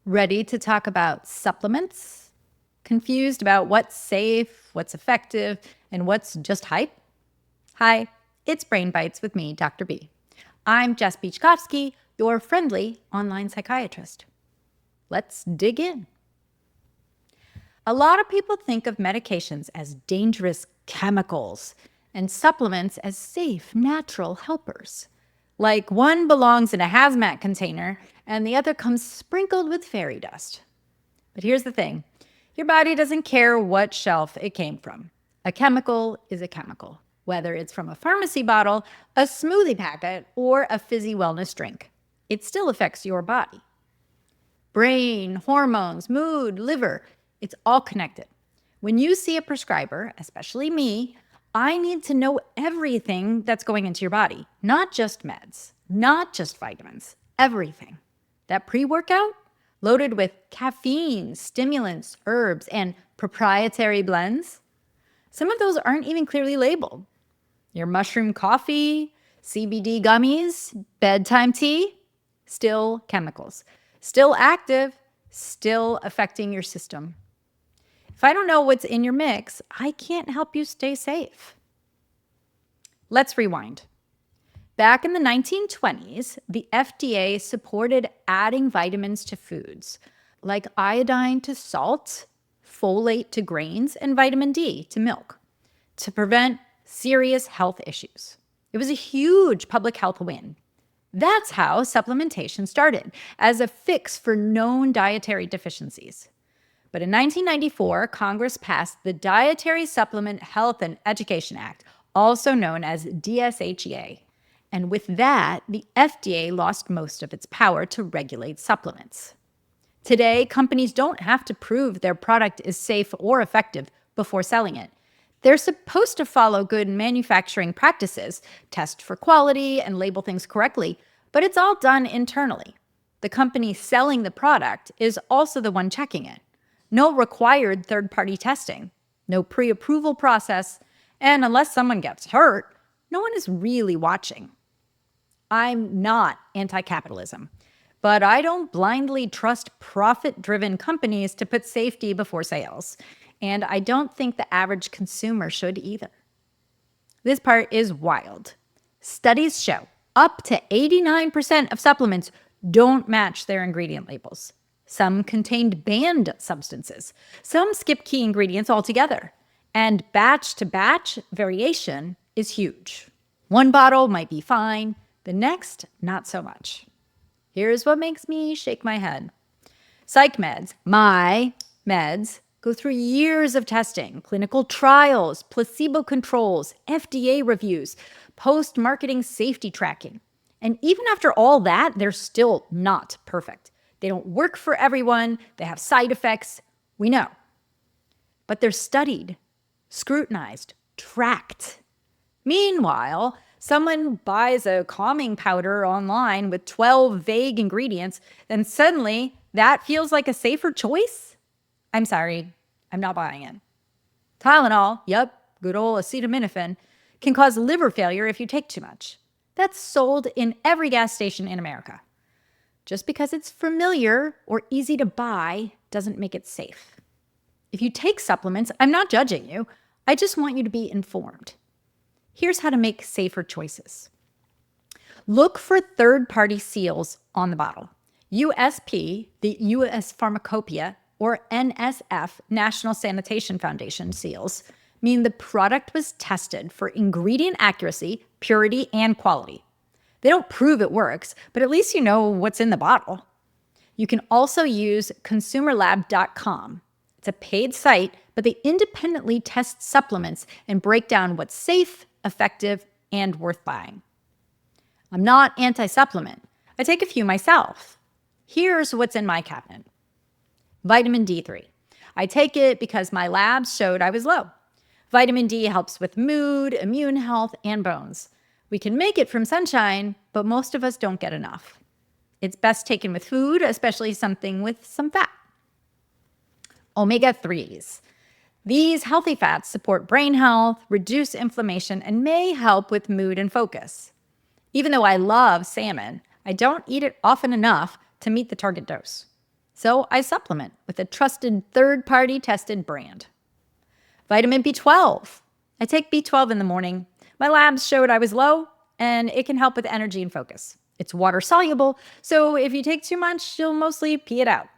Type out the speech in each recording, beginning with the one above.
Ready to talk about supplements? Confused about what's safe, what's effective, and what's just hype? Hi, it's Brain Bites with me, Dr. B. I'm Jess Beachkofsky, your friendly online psychiatrist. Let's dig in. A lot of people think of medications as dangerous chemicals and supplements as safe, natural helpers. Like one belongs in a hazmat container and the other comes sprinkled with fairy dust. But here's the thing. Your body doesn't care what shelf it came from. A chemical is a chemical, whether it's from a pharmacy bottle, a smoothie packet, or a fizzy wellness drink. It still affects your body. Brain, hormones, mood, liver, it's all connected. When you see a prescriber, especially me, I need to know everything that's going into your body, not just meds, not just vitamins, everything. That pre-workout, loaded with caffeine, stimulants, herbs, and proprietary blends, some of those aren't even clearly labeled. Your mushroom coffee, CBD gummies, bedtime tea, still chemicals, still active, still affecting your system. If I don't know what's in your mix, I can't help you stay safe. Let's rewind. Back in the 1920s, the FDA supported adding vitamins to foods, like iodine to salt, folate to grains, and vitamin D to milk, to prevent serious health issues. It was a huge public health win. That's how supplementation started, as a fix for known dietary deficiencies. But in 1994, Congress passed the Dietary Supplement Health and Education Act, also known as DSHEA. And with that, the FDA lost most of its power to regulate supplements. Today, companies don't have to prove their product is safe or effective before selling it. They're supposed to follow good manufacturing practices, test for quality, and label things correctly, but it's all done internally. The company selling the product is also the one checking it. No required third-party testing, no pre-approval process, and unless someone gets hurt, no one is really watching. I'm not anti-capitalism, but I don't blindly trust profit-driven companies to put safety before sales, and I don't think the average consumer should either. This part is wild. Studies show up to 89% of supplements don't match their ingredient labels. Some contained banned substances. Some skip key ingredients altogether. And batch-to-batch variation is huge. One bottle might be fine, the next, not so much. Here's what makes me shake my head. Psych meds, my meds, go through years of testing, clinical trials, placebo controls, FDA reviews, post-marketing safety tracking. And even after all that, they're still not perfect. They don't work for everyone. They have side effects. We know. But they're studied, scrutinized, tracked. Meanwhile, someone buys a calming powder online with 12 vague ingredients, and suddenly that feels like a safer choice? I'm sorry, I'm not buying it. Tylenol, yep, good old acetaminophen, can cause liver failure if you take too much. That's sold in every gas station in America. Just because it's familiar or easy to buy doesn't make it safe. If you take supplements, I'm not judging you. I just want you to be informed. Here's how to make safer choices. Look for third-party seals on the bottle. USP, the U.S. Pharmacopoeia, or NSF, National Sanitation Foundation seals, mean the product was tested for ingredient accuracy, purity, and quality. They don't prove it works, but at least you know what's in the bottle. You can also use consumerlab.com. It's a paid site, but they independently test supplements and break down what's safe, effective, and worth buying. I'm not anti-supplement. I take a few myself. Here's what's in my cabinet. Vitamin D3. I take it because my labs showed I was low. Vitamin D helps with mood, immune health, and bones. We can make it from sunshine, but most of us don't get enough. It's best taken with food, especially something with some fat. Omega-3s. These healthy fats support brain health, reduce inflammation, and may help with mood and focus. Even though I love salmon, I don't eat it often enough to meet the target dose. So I supplement with a trusted third-party tested brand. Vitamin B12. I take B12 in the morning. My labs showed I was low, and it can help with energy and focus. It's water soluble, so if you take too much, you'll mostly pee it out.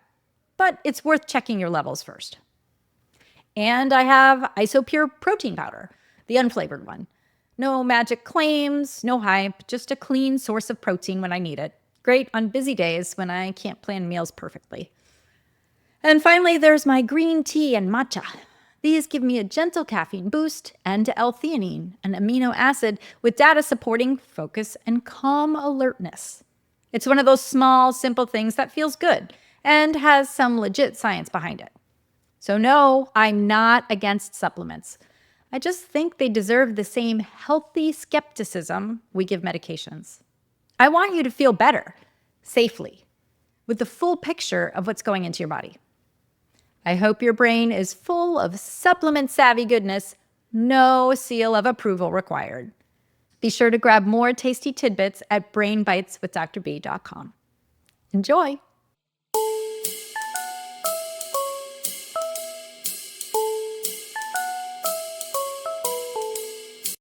But it's worth checking your levels first. And I have Isopure protein powder, the unflavored one. No magic claims, no hype, just a clean source of protein when I need it. Great on busy days when I can't plan meals perfectly. And finally, there's my green tea and matcha. These give me a gentle caffeine boost and L-theanine, an amino acid with data supporting focus and calm alertness. It's one of those small, simple things that feels good and has some legit science behind it. So no, I'm not against supplements. I just think they deserve the same healthy skepticism we give medications. I want you to feel better, safely, with the full picture of what's going into your body. I hope your brain is full of supplement-savvy goodness, no seal of approval required. Be sure to grab more tasty tidbits at brainbiteswithdrb.com. Enjoy!